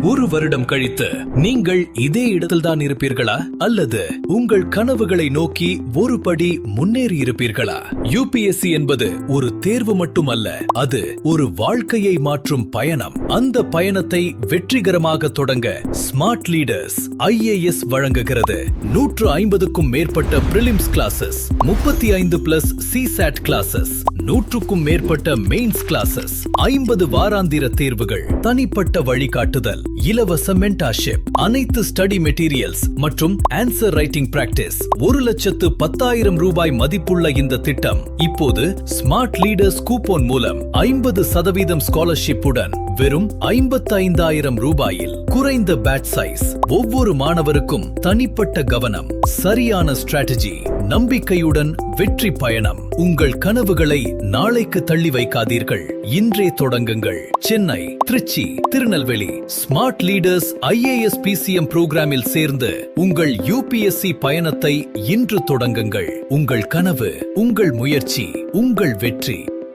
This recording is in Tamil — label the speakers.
Speaker 1: ஒரு வருடம் கழித்து நீங்கள் இதே இடத்தில்தான் இருப்பீர்களா அல்லது உங்கள் கனவுகளை நோக்கி ஒரு படி முன்னேறி இருப்பீர்களா? யுபிஎஸ்சி என்பது ஒரு தேர்வு மட்டுமல்ல, அது ஒரு வாழ்க்கையை மாற்றும் பயணம். அந்த பயணத்தை வெற்றிகரமாக தொடங்க ஸ்மார்ட் லீடர்ஸ் IAS வழங்குகிறது. 150க்கும் மேற்பட்ட பிரிலிம்ஸ் கிளாसेस, 35+ CSAT கிளாसेस, 100க்கும் மேற்பட்ட மெயின்ஸ் கிளாसेस, 50 வாராந்திர தேர்வுகள், தனிப்பட்ட வழிகாட்டுதல், இலவச மென்டார்ஷிப், அனைத்து ஸ்டடி மெட்டீரியல்ஸ் மற்றும் ஆன்சர் ரைட்டிங் பிராக்டிஸ். 1,10,000 ரூபாய் மதிப்புள்ள இந்த திட்டம் இப்போது ஸ்மார்ட் லீடர்ஸ் கூப்பன் மூலம் 50% ஸ்காலர்ஷிப் உடன் வெறும் 55,000 ரூபாயில். குறைந்த பேட்ச் சைஸ், ஒவ்வொரு மாணவருக்கும் தனிப்பட்ட கவனம், சரியான ஸ்ட்ராட்டஜி, நம்பிக்கையுடன் வெற்றி பயணம். உங்கள் கனவுகளை நாளைக்கு தள்ளி வைக்காதீர்கள், இன்றே தொடங்குங்கள். Chennai, Tiruchi, Tirunelveli smart leaders IAS PCM புரோகிராமில் சேர்ந்து உங்கள் UPSC பயணத்தை இன்று தொடங்குங்கள். உங்கள் கனவு, உங்கள் முயற்சி, உங்கள் வெற்றி.